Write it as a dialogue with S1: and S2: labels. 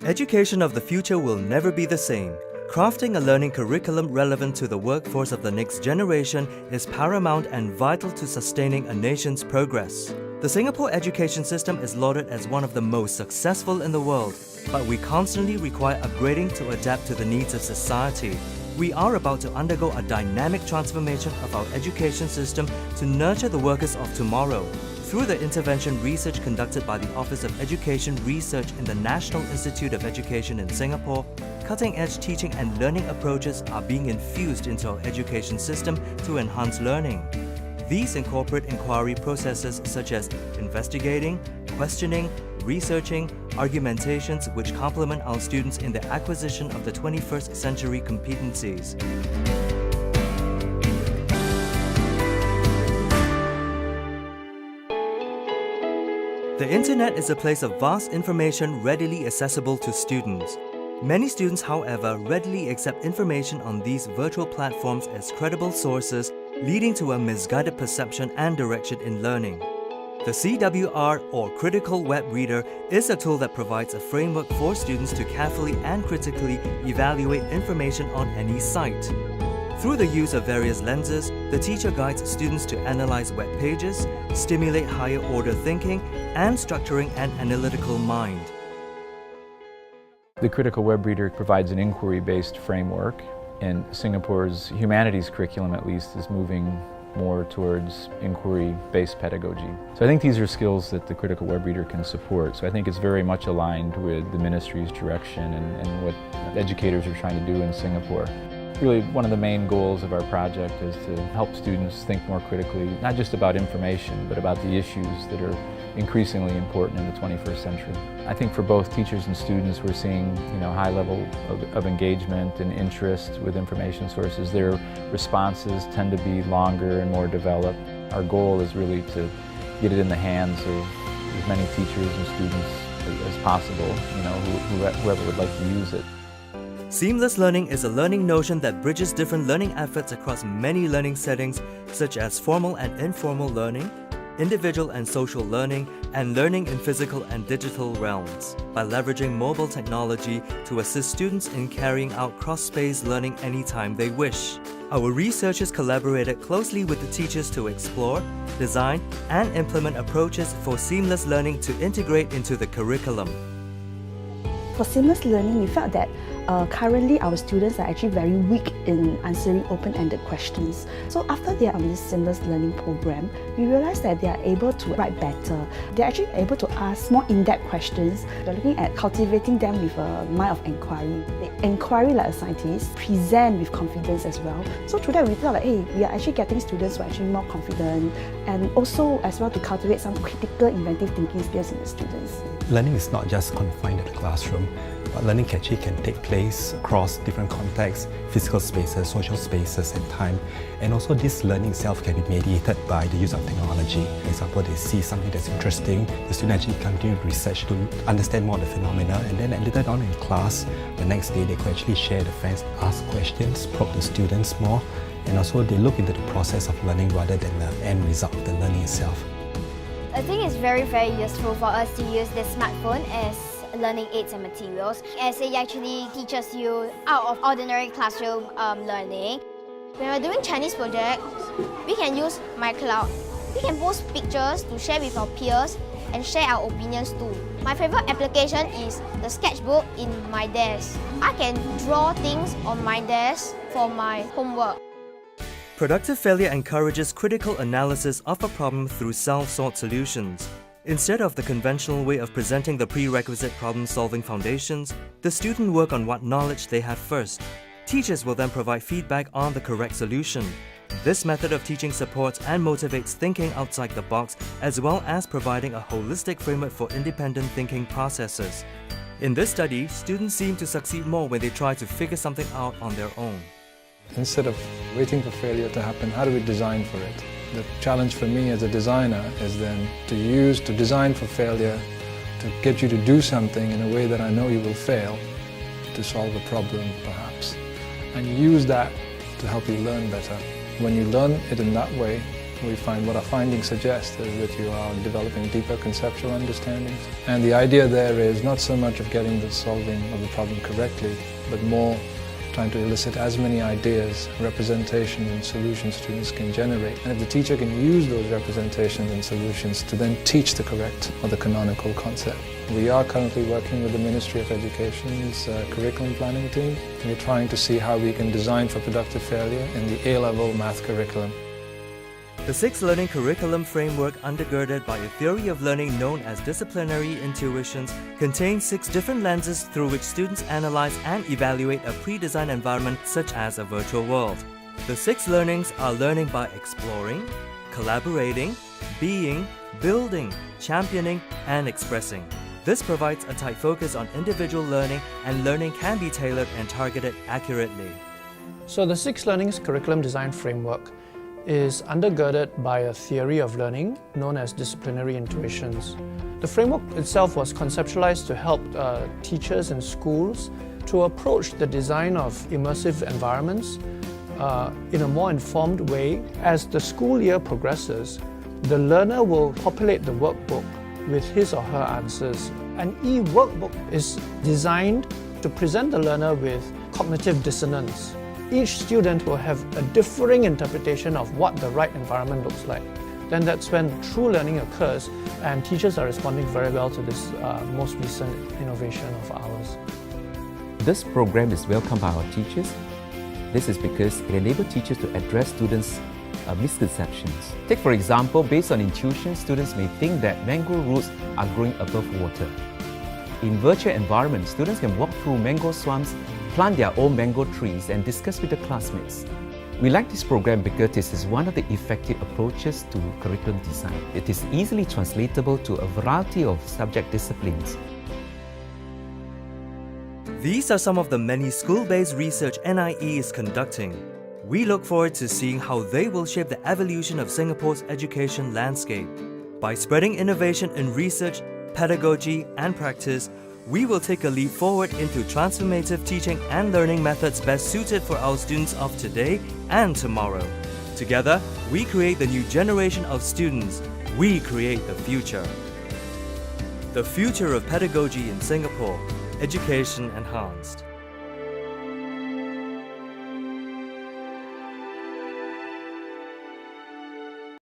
S1: Education of the future will never be the same. Crafting a learning curriculum relevant to the workforce of the next generation is paramount and vital to sustaining a nation's progress. The Singapore education system is lauded as one of the most successful in the world, but we constantly require upgrading to adapt to the needs of society. We are about to undergo a dynamic transformation of our education system to nurture the workers of tomorrow. Through the intervention research conducted by the Office of Education Research in the National Institute of Education in Singapore, cutting-edge teaching and learning approaches are being infused into our education system to enhance learning. These incorporate inquiry processes such as investigating, questioning, researching, argumentations which complement our students in the acquisition of the 21st century competencies. The internet is a place of vast information readily accessible to students. Many students, however, readily accept information on these virtual platforms as credible sources, leading to a misguided perception and direction in learning. The CWR, or Critical Web Reader, is a tool that provides a framework for students to carefully and critically evaluate information on any site. Through the use of various lenses, the teacher guides students to analyze web pages, stimulate higher-order thinking, and structuring an analytical mind.
S2: The Critical Web Reader provides an inquiry-based framework, and Singapore's humanities curriculum, at least, is moving more towards inquiry-based pedagogy. So I think these are skills that the Critical Web Reader can support. So I think it's very much aligned with the ministry's direction and what educators are trying to do in Singapore. Really, one of the main goals of our project is to help students think more critically, not just about information, but about the issues that are increasingly important in the 21st century. I think for both teachers and students, we're seeing high level of engagement and interest with information sources. Their responses tend to be longer and more developed. Our goal is really to get it in the hands of as many teachers and students as possible, whoever would like to use it.
S1: Seamless learning is a learning notion that bridges different learning efforts across many learning settings, such as formal and informal learning, individual and social learning, and learning in physical and digital realms, by leveraging mobile technology to assist students in carrying out cross-space learning anytime they wish. Our researchers collaborated closely with the teachers to explore, design, and implement approaches for seamless learning to integrate into the curriculum.
S3: For seamless learning, we felt that currently our students are actually very weak in answering open-ended questions. So after they are on this seamless learning program, we realized that they are able to write better. They're actually able to ask more in-depth questions. We're looking at cultivating them with a mind of inquiry. They inquiry like a scientist, present with confidence as well. So through that, we felt like, hey, we are actually getting students who are actually more confident, and also as well to cultivate some critical, inventive thinking skills in the students.
S4: Learning is not just confined to the classroom, but learning actually can take place across different contexts, physical spaces, social spaces, and time. And also this learning itself can be mediated by the use of technology. For example, they see something that's interesting, the student actually continue to research to understand more of the phenomena, and then later on in class, the next day they could actually share the facts, ask questions, probe the students more, and also they look into the process of learning rather than the end result of the learning itself.
S5: I think it's very, very useful for us to use the smartphone as learning aids and materials, as it actually teaches you out of ordinary classroom learning. When we're doing Chinese projects, we can use MyCloud. We can post pictures to share with our peers and share our opinions too. My favorite application is the sketchbook in my desk. I can draw things on my desk for my homework.
S1: Productive failure encourages critical analysis of a problem through self-sought solutions. Instead of the conventional way of presenting the prerequisite problem-solving foundations, the student work on what knowledge they have first. Teachers will then provide feedback on the correct solution. This method of teaching supports and motivates thinking outside the box, as well as providing a holistic framework for independent thinking processes. In this study, students seem to succeed more when they try to figure something out on their own.
S6: Instead of waiting for failure to happen, how do we design for it? The challenge for me as a designer is then to design for failure, to get you to do something in a way that I know you will fail, to solve a problem perhaps, and use that to help you learn better. When you learn it in that way, we find what our findings suggest is that you are developing deeper conceptual understandings. And the idea there is not so much of getting the solving of the problem correctly, but more trying to elicit as many ideas, representations and solutions students can generate. And if the teacher can use those representations and solutions to then teach the correct or the canonical concept. We are currently working with the Ministry of Education's curriculum planning team. We're trying to see how we can design for productive failure in the A-level math curriculum.
S1: The 6 learning curriculum framework, undergirded by a theory of learning known as Disciplinary Intuitions, contains 6 different lenses through which students analyze and evaluate a pre-designed environment such as a virtual world. The 6 learnings are learning by exploring, collaborating, being, building, championing, and expressing. This provides a tight focus on individual learning, and learning can be tailored and targeted accurately.
S7: So the 6 Learnings Curriculum Design Framework is undergirded by a theory of learning known as Disciplinary Intuitions. The framework itself was conceptualized to help teachers in schools to approach the design of immersive environments in a more informed way. As the school year progresses, the learner will populate the workbook with his or her answers. An e-workbook is designed to present the learner with cognitive dissonance. Each student will have a differing interpretation of what the right environment looks like. Then that's when true learning occurs, and teachers are responding very well to this most recent innovation of ours.
S8: This program is welcomed by our teachers. This is because it enables teachers to address students' misconceptions. Take for example, based on intuition, students may think that mango roots are growing above water. In virtual environments, students can walk through mango swamps, plant their own mango trees, and discuss with their classmates. We like this program because this is one of the effective approaches to curriculum design. It is easily translatable to a variety of subject disciplines.
S1: These are some of the many school-based research NIE is conducting. We look forward to seeing how they will shape the evolution of Singapore's education landscape. By spreading innovation in research, pedagogy, and practice, we will take a leap forward into transformative teaching and learning methods best suited for our students of today and tomorrow. Together, we create the new generation of students. We create the future. The future of pedagogy in Singapore, education enhanced.